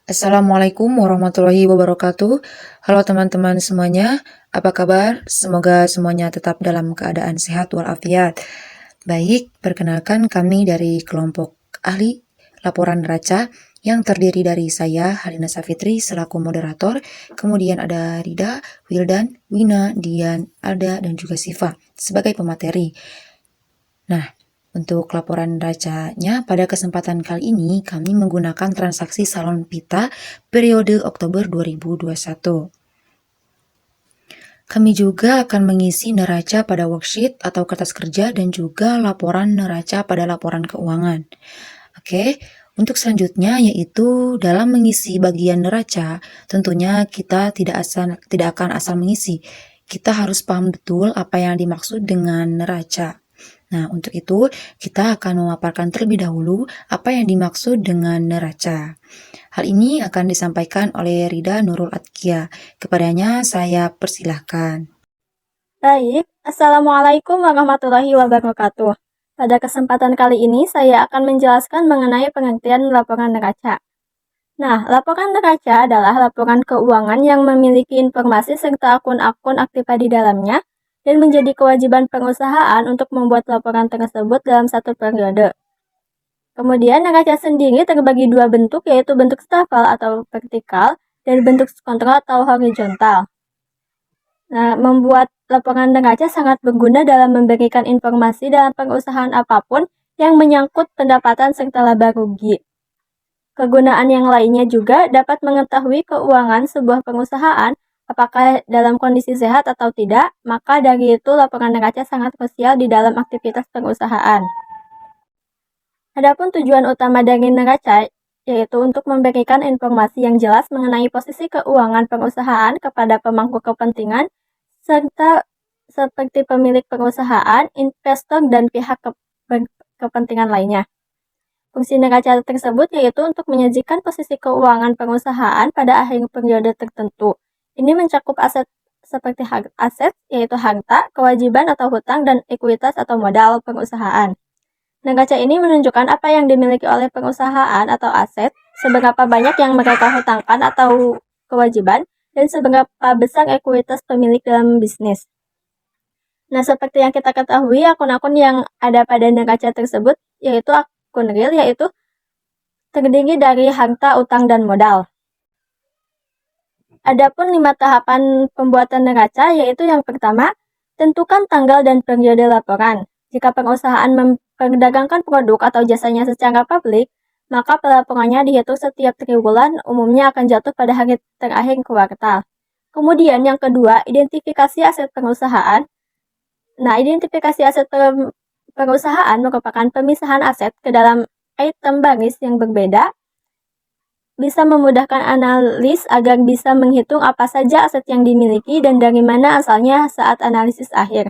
Assalamualaikum warahmatullahi wabarakatuh. Halo teman-teman semuanya, apa kabar? Semoga semuanya tetap dalam keadaan sehat walafiat. Baik, perkenalkan kami dari kelompok ahli laporan neraca yang terdiri dari saya, Halina Safitri, selaku moderator, kemudian ada Rida, Wildan, Wina, Dian, Alda, dan juga Siva sebagai pemateri. Nah, untuk laporan neracanya, pada kesempatan kali ini kami menggunakan transaksi salon pita periode Oktober 2021. Kami juga akan mengisi neraca pada worksheet atau kertas kerja dan juga laporan neraca pada laporan keuangan. Oke, untuk selanjutnya yaitu dalam mengisi bagian neraca, tentunya kita tidak akan asal mengisi. Kita harus paham betul apa yang dimaksud dengan neraca. Nah, untuk itu kita akan memaparkan terlebih dahulu apa yang dimaksud dengan neraca. Hal ini akan disampaikan oleh Rida Nurul Atkia. Kepadanya saya persilahkan. Baik, Assalamualaikum warahmatullahi wabarakatuh. Pada kesempatan kali ini, saya akan menjelaskan mengenai pengertian laporan neraca. Nah, laporan neraca adalah laporan keuangan yang memiliki informasi serta akun-akun aktiva di dalamnya dan menjadi kewajiban perusahaan untuk membuat laporan tersebut dalam satu periode. Kemudian, neraca sendiri terbagi dua bentuk, yaitu bentuk stafel atau vertikal dan bentuk kontrol atau horizontal. Nah, membuat laporan neraca sangat berguna dalam memberikan informasi dalam perusahaan apapun yang menyangkut pendapatan serta laba rugi. Kegunaan yang lainnya juga dapat mengetahui keuangan sebuah perusahaan apakah dalam kondisi sehat atau tidak, maka dari itu laporan neraca sangat krusial di dalam aktivitas perusahaan. Adapun tujuan utama dari neraca yaitu untuk memberikan informasi yang jelas mengenai posisi keuangan perusahaan kepada pemangku kepentingan serta seperti pemilik perusahaan, investor, dan pihak kepentingan lainnya. Fungsi neraca tersebut yaitu untuk menyajikan posisi keuangan perusahaan pada akhir periode tertentu. Ini mencakup aset seperti aset, yaitu harta, kewajiban atau hutang, dan ekuitas atau modal perusahaan. Neraca ini menunjukkan apa yang dimiliki oleh perusahaan atau aset, seberapa banyak yang mereka hutangkan atau kewajiban, dan seberapa besar ekuitas pemilik dalam bisnis. Nah, seperti yang kita ketahui, akun-akun yang ada pada neraca tersebut yaitu akun real, yaitu terdiri dari harta, utang, dan modal. Adapun 5 tahapan pembuatan neraca yaitu yang pertama, tentukan tanggal dan periode laporan. Jika perusahaan memperdagangkan produk atau jasanya secara publik, maka pelaporannya dihitung setiap triwulan, umumnya akan jatuh pada hari terakhir kuartal. Kemudian yang kedua, identifikasi aset perusahaan. Nah, identifikasi aset perusahaan merupakan pemisahan aset ke dalam item baris yang berbeda, bisa memudahkan analis agar bisa menghitung apa saja aset yang dimiliki dan dari mana asalnya saat analisis akhir.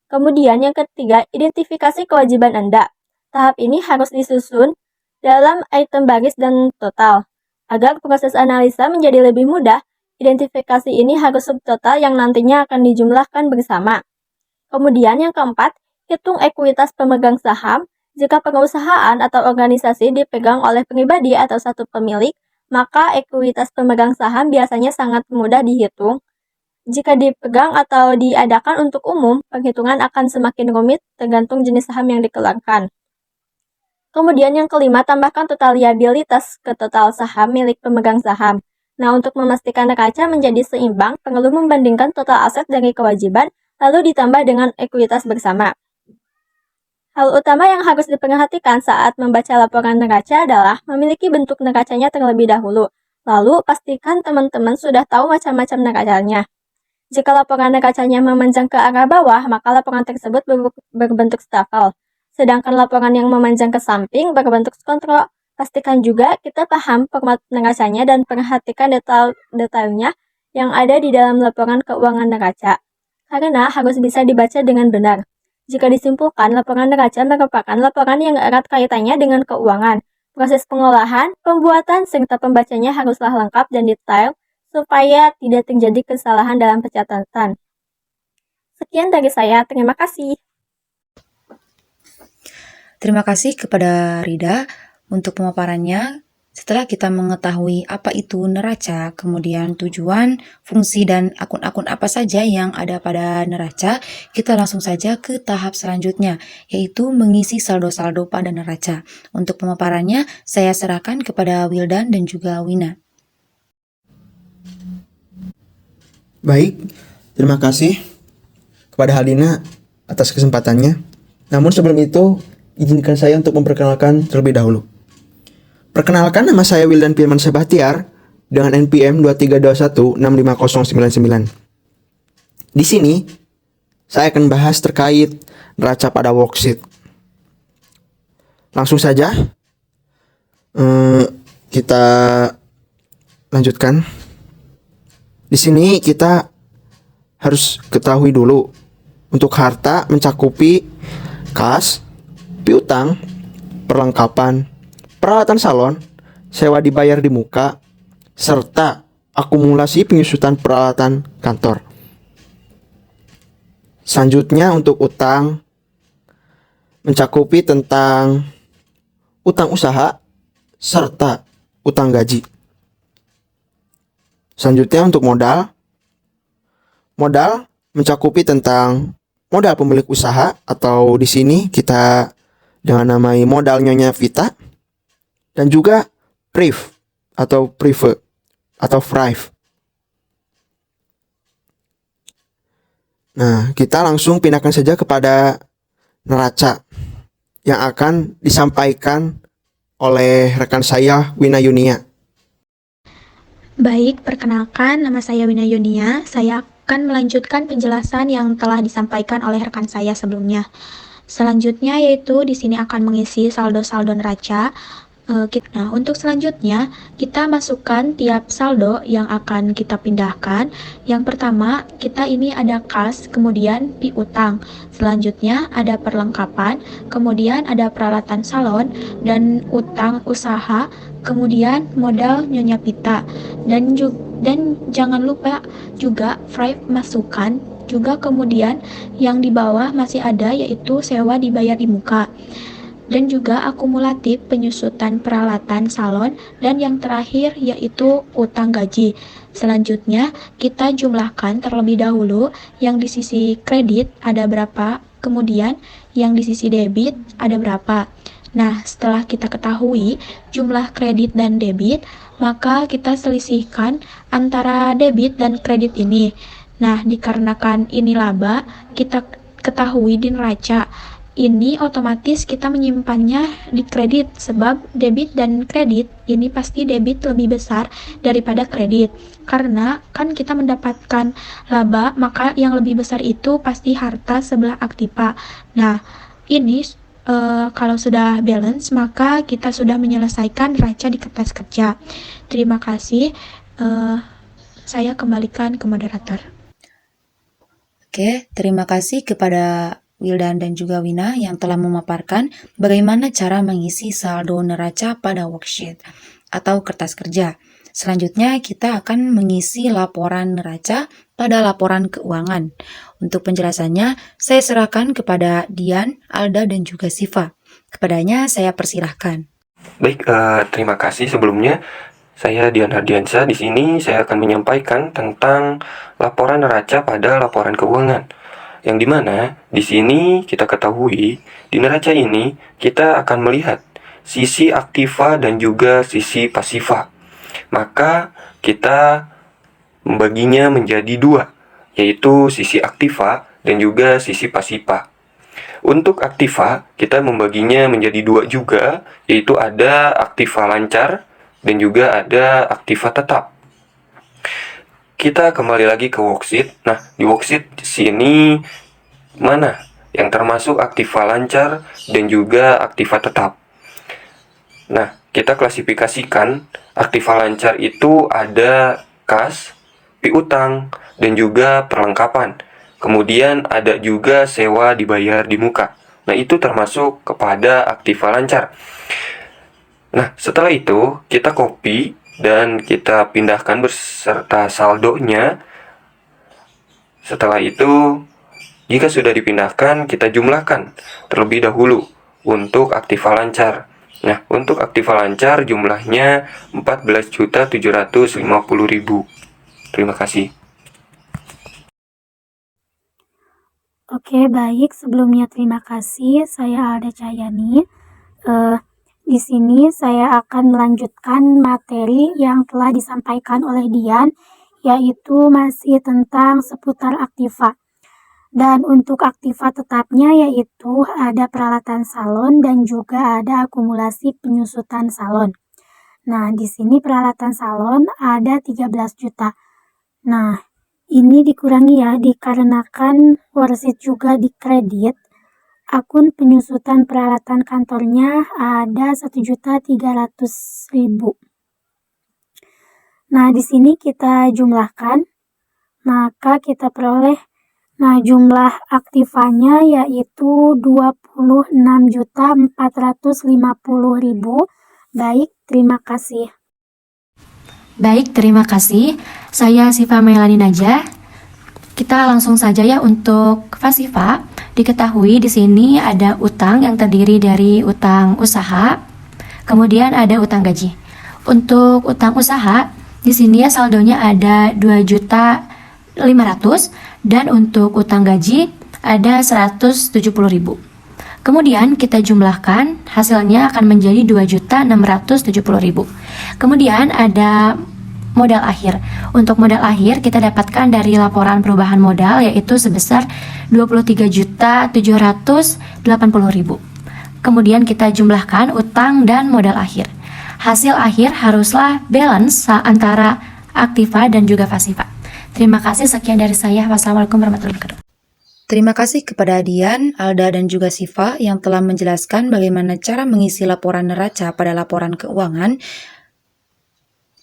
Kemudian yang ketiga, identifikasi kewajiban Anda. Tahap ini harus disusun dalam item baris dan total. Agar proses analisa menjadi lebih mudah, identifikasi ini harus subtotal yang nantinya akan dijumlahkan bersama. Kemudian yang keempat, hitung ekuitas pemegang saham. Jika perusahaan atau organisasi dipegang oleh pribadi atau satu pemilik, maka ekuitas pemegang saham biasanya sangat mudah dihitung. Jika dipegang atau diadakan untuk umum, perhitungan akan semakin rumit tergantung jenis saham yang dikeluarkan. Kemudian yang kelima, tambahkan total liabilitas ke total saham milik pemegang saham. Nah, untuk memastikan neraca menjadi seimbang, perlu membandingkan total aset dari kewajiban, lalu ditambah dengan ekuitas bersama. Hal utama yang harus diperhatikan saat membaca laporan neraca adalah memiliki bentuk neracanya terlebih dahulu. Lalu, pastikan teman-teman sudah tahu macam-macam neracanya. Jika laporan neracanya memanjang ke arah bawah, maka laporan tersebut berbentuk stafel. Sedangkan laporan yang memanjang ke samping berbentuk kontrol. Pastikan juga kita paham format neracanya dan perhatikan detail-detailnya yang ada di dalam laporan keuangan neraca. Karena harus bisa dibaca dengan benar. Jika disimpulkan, laporan neraca merupakan laporan yang erat kaitannya dengan keuangan. Proses pengolahan, pembuatan, serta pembacanya haruslah lengkap dan detail supaya tidak terjadi kesalahan dalam pencatatan. Sekian dari saya, terima kasih. Terima kasih kepada Rida untuk pemaparannya. Setelah kita mengetahui apa itu neraca, kemudian tujuan, fungsi, dan akun-akun apa saja yang ada pada neraca, kita langsung saja ke tahap selanjutnya, yaitu mengisi saldo-saldo pada neraca. Untuk pemaparannya, saya serahkan kepada Wildan dan juga Wina. Baik, terima kasih kepada Halina atas kesempatannya. Namun sebelum itu, izinkan saya untuk memperkenalkan terlebih dahulu. Perkenalkan, nama saya Wildan Firman Sebahtiar dengan NPM 2321650999. Di sini, saya akan bahas terkait neraca pada worksheet. Langsung saja, kita lanjutkan. Di sini kita harus ketahui dulu untuk harta mencakupi kas, piutang, perlengkapan, peralatan salon, sewa dibayar di muka, serta akumulasi penyusutan peralatan kantor. Selanjutnya untuk utang mencakupi tentang utang usaha serta utang gaji. Selanjutnya untuk modal mencakupi tentang modal pemilik usaha atau di sini kita dengan namai modal Nyonya Vita, dan juga PRIV atau PRIVE atau FRIVE. Nah, kita langsung pindahkan saja kepada neraca yang akan disampaikan oleh rekan saya Wina Yunia. Baik, perkenalkan nama saya Wina Yunia. Saya akan melanjutkan penjelasan yang telah disampaikan oleh rekan saya sebelumnya. Selanjutnya yaitu di sini akan mengisi saldo-saldo neraca. Nah, untuk selanjutnya kita masukkan tiap saldo yang akan kita pindahkan. Yang pertama, kita ini ada kas, kemudian piutang. Selanjutnya ada perlengkapan, kemudian ada peralatan salon dan utang usaha, kemudian modal Nyonya Pita. Dan jangan lupa juga Thrive masukkan. Juga kemudian yang di bawah masih ada yaitu sewa dibayar di muka. Dan juga akumulatif penyusutan peralatan salon, dan yang terakhir yaitu utang gaji. Selanjutnya kita jumlahkan terlebih dahulu yang di sisi kredit ada berapa, kemudian yang di sisi debit ada berapa. Nah, setelah kita ketahui jumlah kredit dan debit, maka kita selisihkan antara debit dan kredit ini. Nah, dikarenakan ini laba, kita ketahui di neraca. Ini otomatis kita menyimpannya di kredit, sebab debit dan kredit ini pasti debit lebih besar daripada kredit. Karena kan kita mendapatkan laba, maka yang lebih besar itu pasti harta sebelah aktiva. Nah, ini kalau sudah balance, maka kita sudah menyelesaikan neraca di kertas kerja. Terima kasih. Saya kembalikan ke moderator. Oke, terima kasih kepada Wildan dan juga Wina yang telah memaparkan bagaimana cara mengisi saldo neraca pada worksheet atau kertas kerja. Selanjutnya kita akan mengisi laporan neraca pada laporan keuangan. Untuk penjelasannya, saya serahkan kepada Dian, Alda, dan juga Siva. Kepadanya saya persilahkan. Baik, terima kasih sebelumnya. Saya Dian Hardiansyah. Di sini saya akan menyampaikan tentang laporan neraca pada laporan keuangan. Yang dimana di sini kita ketahui di neraca ini kita akan melihat sisi aktiva dan juga sisi pasiva. Maka kita membaginya menjadi dua, yaitu sisi aktiva dan juga sisi pasiva. Untuk aktiva kita membaginya menjadi dua juga, yaitu ada aktiva lancar dan juga ada aktiva tetap. Kita kembali lagi ke worksheet. Nah, di worksheet sini mana yang termasuk aktiva lancar dan juga aktiva tetap. Nah, kita klasifikasikan aktiva lancar itu ada kas, piutang, dan juga perlengkapan. Kemudian ada juga sewa dibayar di muka. Nah, itu termasuk kepada aktiva lancar. Nah, setelah itu kita copy dan kita pindahkan beserta saldonya. Setelah itu, jika sudah dipindahkan, kita jumlahkan terlebih dahulu untuk aktiva lancar. Nah, untuk aktiva lancar jumlahnya 14.750.000. Terima kasih. Oke, baik. Sebelumnya terima kasih. Saya Alda Cahyani. Di sini saya akan melanjutkan materi yang telah disampaikan oleh Dian, yaitu masih tentang seputar aktiva. Dan untuk aktiva tetapnya yaitu ada peralatan salon dan juga ada akumulasi penyusutan salon. Nah, di sini peralatan salon ada 13 juta. Nah, ini dikurangi ya, dikarenakan worksheet juga dikredit. Akun penyusutan peralatan kantornya ada 1.300.000. Nah, di sini kita jumlahkan, maka kita peroleh jumlah aktivanya yaitu 26.450.000. Baik, terima kasih. Baik, terima kasih. Saya Siva Melani Najah. Kita langsung saja ya untuk Fasifa. Diketahui di sini ada utang yang terdiri dari utang usaha, kemudian ada utang gaji. Untuk utang usaha, di sini ya saldonya ada 2.500.000 dan untuk utang gaji ada 170.000. Kemudian kita jumlahkan, hasilnya akan menjadi 2.670.000. Kemudian ada modal akhir. Untuk modal akhir kita dapatkan dari laporan perubahan modal yaitu sebesar 23.780.000. Kemudian kita jumlahkan utang dan modal akhir. Hasil akhir haruslah balance antara aktiva dan juga pasiva. Terima kasih, sekian dari saya. Wassalamualaikum warahmatullahi wabarakatuh. Terima kasih kepada Dian, Alda, dan juga Siva yang telah menjelaskan bagaimana cara mengisi laporan neraca pada laporan keuangan.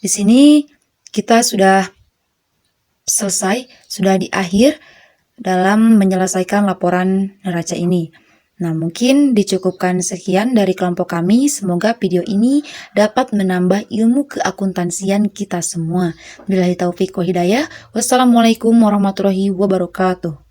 Di sini kita sudah selesai, sudah di akhir dalam menyelesaikan laporan neraca ini. Nah, mungkin dicukupkan sekian dari kelompok kami. Semoga video ini dapat menambah ilmu keakuntansian kita semua. Billahi taufiq wal hidayah. Wassalamualaikum warahmatullahi wabarakatuh.